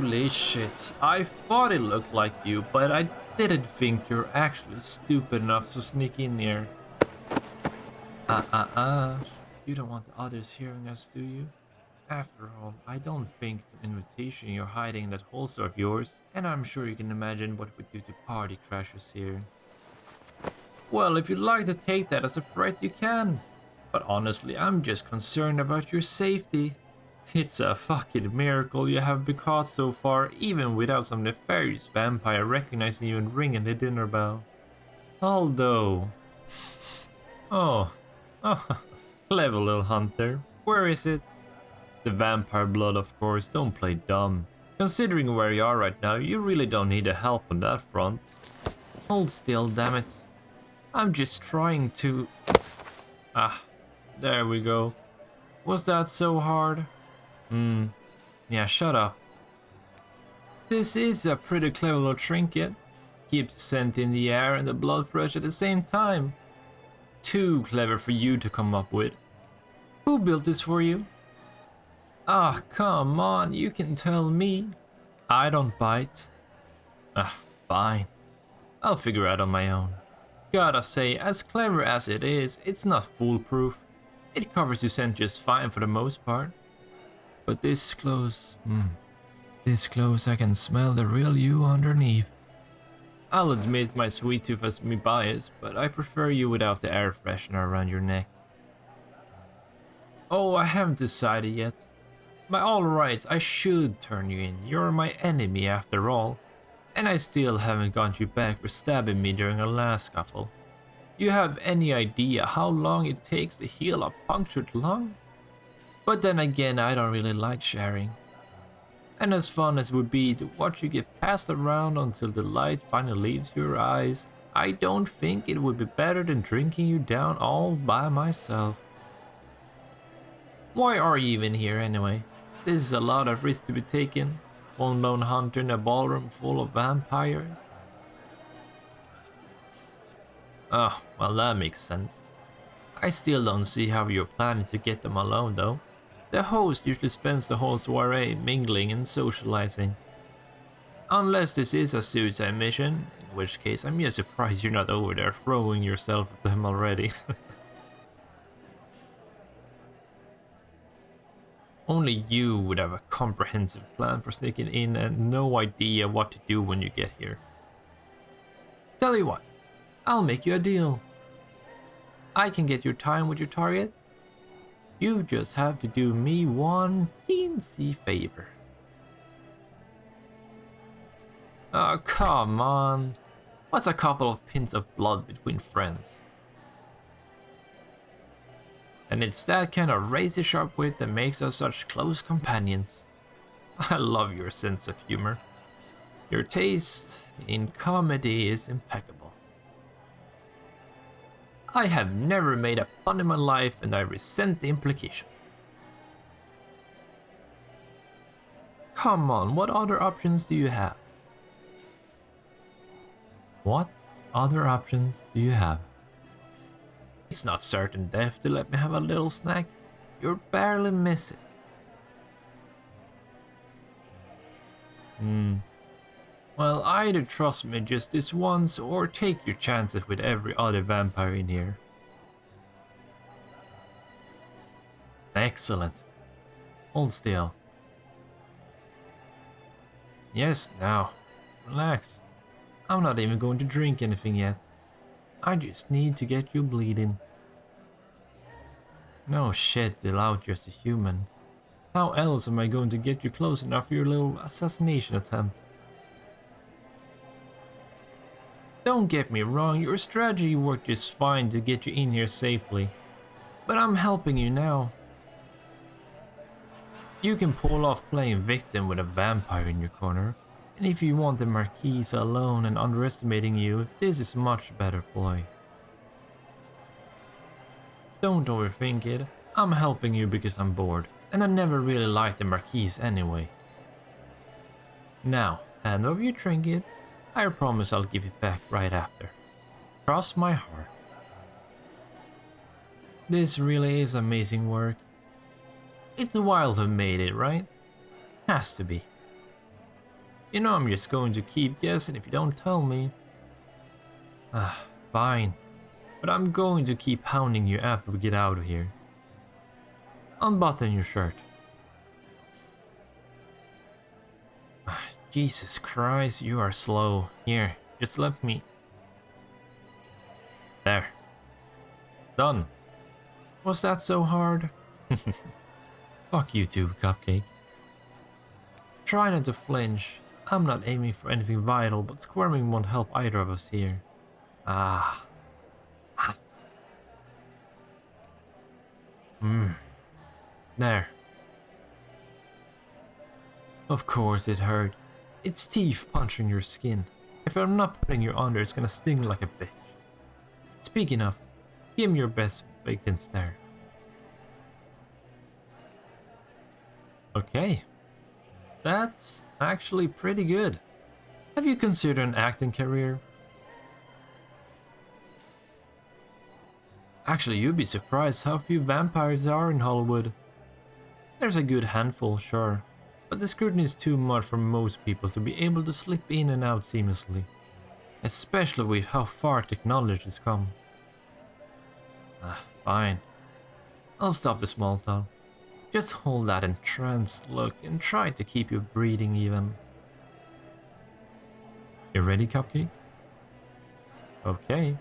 Holy shit, I thought it looked like you, but I didn't think you're actually stupid enough to sneak in here. You don't want the others hearing us, do you? After all, I don't think it's an invitation you're hiding in that holster of yours, and I'm sure you can imagine what we do to party crashers here. Well, if you'd like to take that as a threat, you can. But honestly, I'm just concerned about your safety. It's a fucking miracle you have been caught so far, even without some nefarious vampire recognizing you and ringing the dinner bell. Although... Oh, clever little hunter. Where is it? The vampire blood, of course, don't play dumb. Considering where you are right now, you really don't need the help on that front. Hold still, damn it. I'm just trying to... Ah, there we go. Was that so hard? Yeah, shut up. This is a pretty clever little trinket. Keeps the scent in the air and the blood fresh at the same time. Too clever for you to come up with. Who built this for you? Ah, come on, you can tell me. I don't bite. Fine. I'll figure out on my own. Gotta say, as clever as it is, it's not foolproof. It covers your scent just fine for the most part. But this close, I can smell the real you underneath. I'll admit my sweet tooth has me biased, but I prefer you without the air freshener around your neck. Oh, I haven't decided yet. By all rights, I should turn you in. You're my enemy after all. And I still haven't got you back for stabbing me during our last scuffle. You have any idea how long it takes to heal a punctured lung? But then again, I don't really like sharing. And as fun as it would be to watch you get passed around until the light finally leaves your eyes, I don't think it would be better than drinking you down all by myself. Why are you even here anyway? This is a lot of risk to be taken. One lone hunter in a ballroom full of vampires. Oh, well that makes sense. I still don't see how you're planning to get them alone though. The host usually spends the whole soiree mingling and socializing. Unless this is a suicide mission, in which case I'm just surprised you're not over there throwing yourself at them already. Only you would have a comprehensive plan for sneaking in and no idea what to do when you get here. Tell you what, I'll make you a deal. I can get your time with your target. You just have to do me one teensy favor. Oh, come on. What's a couple of pins of blood between friends? And it's that kind of razor-sharp wit that makes us such close companions. I love your sense of humor. Your taste in comedy is impeccable. I have never made a pun in my life and I resent the implication. Come on, what other options do you have? What other options do you have? It's not certain death to let me have a little snack. You'll barely miss it. Well, either trust me just this once or take your chances with every other vampire in here. Excellent. Hold still. Yes, now. Relax. I'm not even going to drink anything yet. I just need to get you bleeding. No shit, Dill, just a human. How else am I going to get you close enough for your little assassination attempt? Don't get me wrong, your strategy worked just fine to get you in here safely. But I'm helping you now. You can pull off playing victim with a vampire in your corner. And if you want the Marquise alone and underestimating you, this is much better ploy. Don't overthink it, I'm helping you because I'm bored, and I never really liked the Marquise anyway. Now, hand over your trinket, I promise I'll give it back right after. Cross my heart. This really is amazing work. It's wild who made it, right? Has to be. You know I'm just going to keep guessing if you don't tell me. Ah, fine. But I'm going to keep hounding you after we get out of here. Unbutton your shirt. Ah, Jesus Christ, you are slow. Here, just let me... There. Done. Was that so hard? Fuck you too, Cupcake. Try not to flinch. I'm not aiming for anything vital, but squirming won't help either of us here. Ah. There. Of course it hurt. It's teeth punching your skin. If I'm not putting you under, it's gonna sting like a bitch. Speaking of, give me your best vacant stare. Okay. That's actually pretty good. Have you considered an acting career? Actually, you'd be surprised how few vampires there are in Hollywood. There's a good handful, sure, but the scrutiny is too much for most people to be able to slip in and out seamlessly, especially with how far technology has come. Ah, fine. I'll stop the small talk. Just hold that entranced look and try to keep your breathing even. You ready, Cupcake? Okay.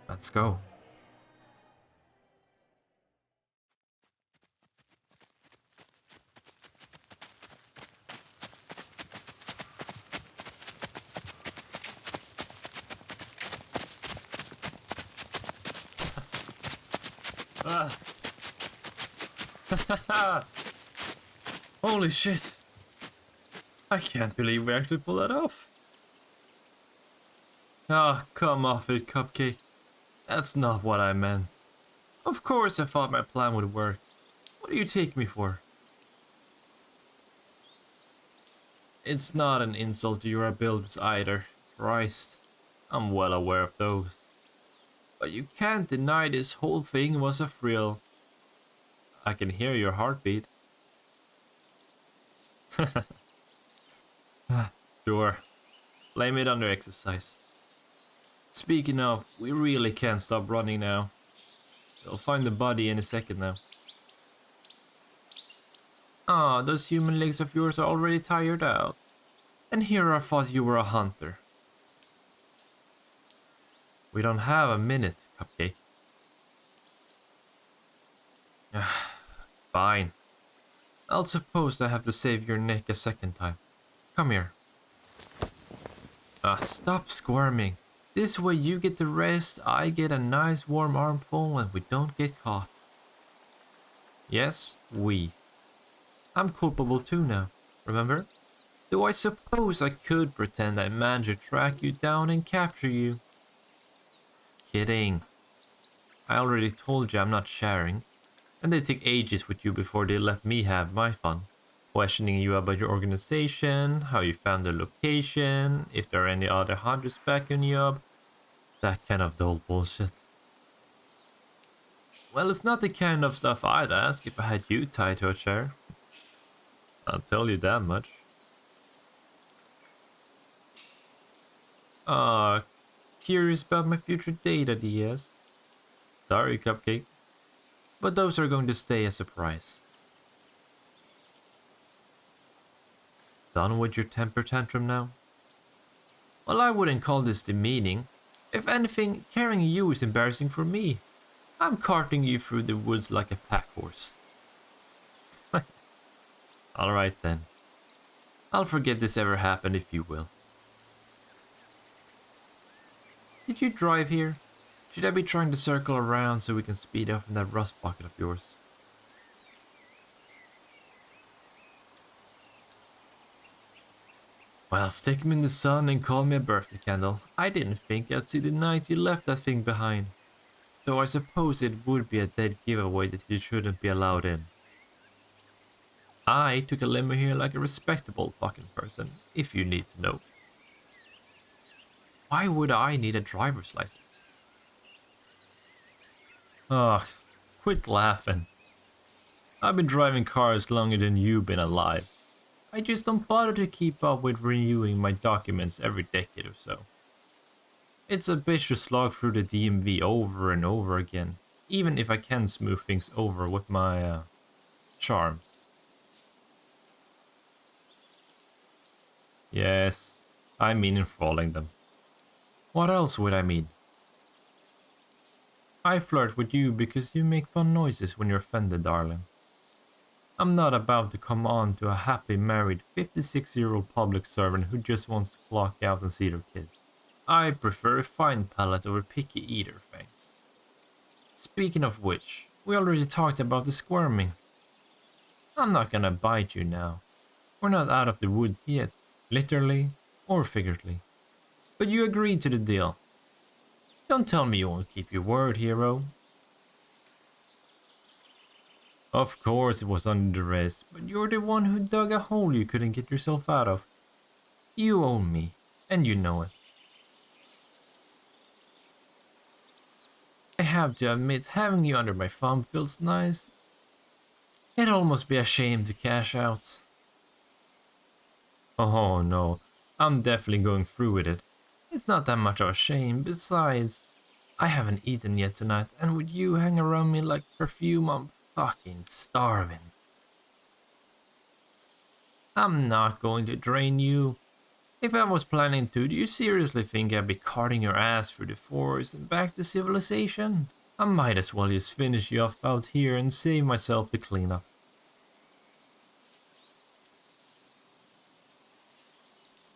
Let's go. Holy shit. I can't believe we actually pulled that off. Ah, come off it, Cupcake. That's not what I meant. Of course I thought my plan would work. What do you take me for? It's not an insult to your abilities either. Christ, I'm well aware of those. But you can't deny this whole thing was a thrill. I can hear your heartbeat. Sure. Blame it on the exercise. Speaking of, we really can't stop running now. You'll find the body any second now. Ah, those human legs of yours are already tired out. And here I thought you were a hunter. We don't have a minute, Cupcake. Fine. I'll suppose I have to save your neck a second time. Come here. Stop squirming. This way you get the rest, I get a nice warm armful, and we don't get caught. Yes, we. I'm culpable too now, remember? Though I suppose I could pretend I managed to track you down and capture you. Kidding. I already told you I'm not sharing. And they take ages with you before they let me have my fun. Questioning you about your organization, how you found the location, if there are any other hunters backing you up. That kind of dull bullshit. Well, it's not the kind of stuff I'd ask if I had you tied to a chair. I'll tell you that much. Curious about my future date ideas? Sorry, Cupcake. But those are going to stay a surprise. Done with your temper tantrum now? Well, I wouldn't call this demeaning. If anything, carrying you is embarrassing for me. I'm carting you through the woods like a pack horse. Alright then. I'll forget this ever happened if you will. Did you drive here? Should I be trying to circle around so we can speed up in that rust bucket of yours? Well, stick me in the sun and call me a birthday candle. I didn't think I'd see the night you left that thing behind. Though I suppose it would be a dead giveaway that you shouldn't be allowed in. I took a limo here like a respectable fucking person, if you need to know. Why would I need a driver's license? Ugh, quit laughing. I've been driving cars longer than you've been alive. I just don't bother to keep up with renewing my documents every decade or so. It's a bitch to slog through the DMV over and over again, even if I can smooth things over with my charms. Yes, I mean enthralling them. What else would I mean? I flirt with you because you make fun noises when you're offended, darling. I'm not about to come on to a happy married 56-year-old public servant who just wants to clock out and see their kids. I prefer a fine palate over picky eater, thanks. Speaking of which, we already talked about the squirming. I'm not gonna bite you now. We're not out of the woods yet, literally or figuratively. But you agreed to the deal. Don't tell me you won't keep your word, hero. Of course it was under duress, but you're the one who dug a hole you couldn't get yourself out of. You own me, and you know it. I have to admit, having you under my thumb feels nice. It'd almost be a shame to cash out. Oh no, I'm definitely going through with it. It's not that much of a shame, besides, I haven't eaten yet tonight, and with you hang around me like perfume, I'm fucking starving. I'm not going to drain you. If I was planning to, do you seriously think I'd be carting your ass through the forest and back to civilization? I might as well just finish you off out here and save myself the cleanup.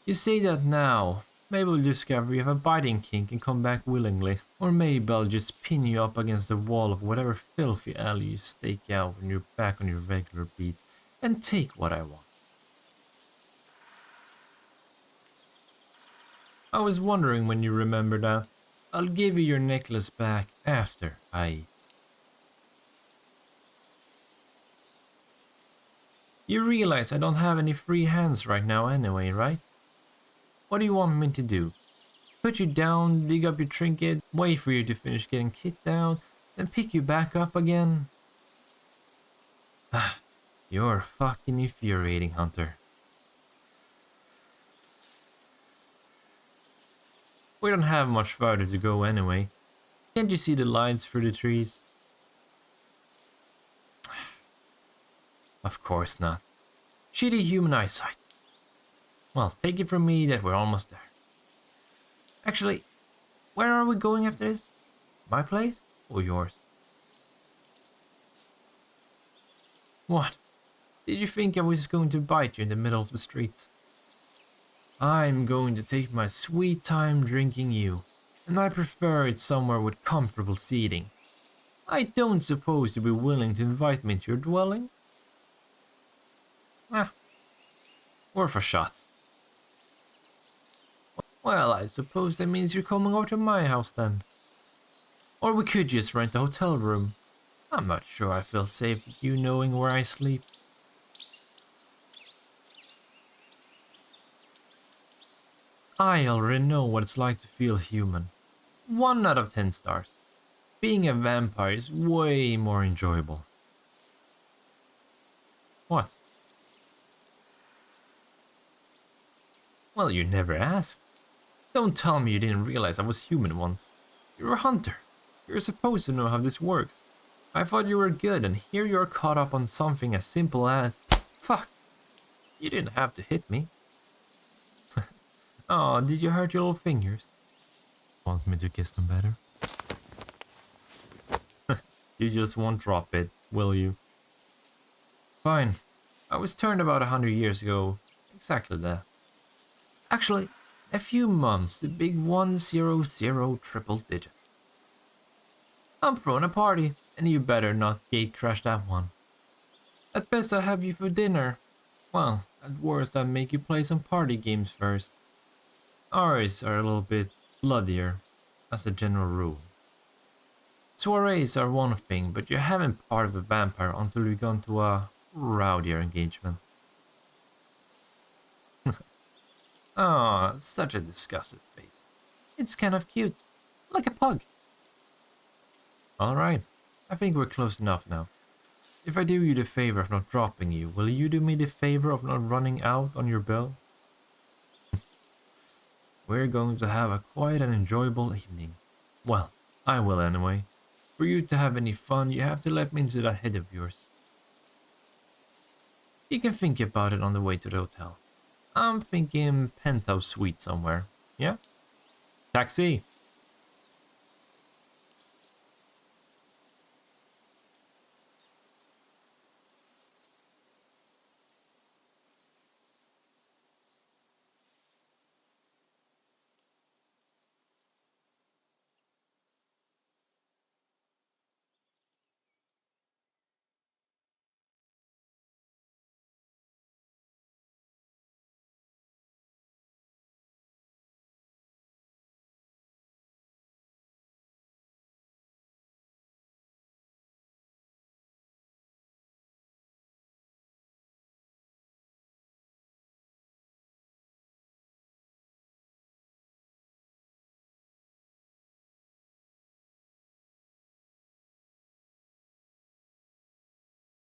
You say that now. Maybe we'll discover you have a biting kink and come back willingly. Or maybe I'll just pin you up against the wall of whatever filthy alley you stake out when you're back on your regular beat and take what I want. I was wondering when you remember that. I'll give you your necklace back after I eat. You realize I don't have any free hands right now anyway, right? What do you want me to do? Put you down, dig up your trinket, wait for you to finish getting kicked out, then pick you back up again? You're fucking infuriating, Hunter. We don't have much farther to go anyway. Can't you see the lines through the trees? Of course not. Shitty human eyesight. Well, take it from me that we're almost there. Actually, where are we going after this? My place or yours? What? Did you think I was just going to bite you in the middle of the street? I'm going to take my sweet time drinking you, and I prefer it somewhere with comfortable seating. I don't suppose you'd be willing to invite me to your dwelling? Worth a shot. Well, I suppose that means you're coming over to my house then. Or we could just rent a hotel room. I'm not sure I feel safe with you knowing where I sleep. I already know what it's like to feel human. 1 out of 10 stars. Being a vampire is way more enjoyable. What? Well, you never asked. Don't tell me you didn't realize I was human once. You're a hunter. You're supposed to know how this works. I thought you were good, and here you're caught up on something as simple as... Fuck! You didn't have to hit me. Oh, did you hurt your little fingers? Want me to kiss them better? You just won't drop it, will you? Fine. I was turned about 100 years ago. Exactly that. Actually, a few months, the big 100 triple digit. I'm throwing a party, and you better not gate crash that one. At best, I'll have you for dinner. Well, at worst, I'll make you play some party games first. Ours are a little bit bloodier, as a general rule. Soirees are one thing, but you haven't part of a vampire until you've gone to a rowdier engagement. Ah, such a disgusted face. It's kind of cute, like a pug. Alright, I think we're close enough now. If I do you the favor of not dropping you, will you do me the favor of not running out on your bill? We're going to have a quiet and enjoyable evening. Well, I will anyway. For you to have any fun, you have to let me into that head of yours. You can think about it on the way to the hotel. I'm thinking penthouse suite somewhere. Yeah? Taxi!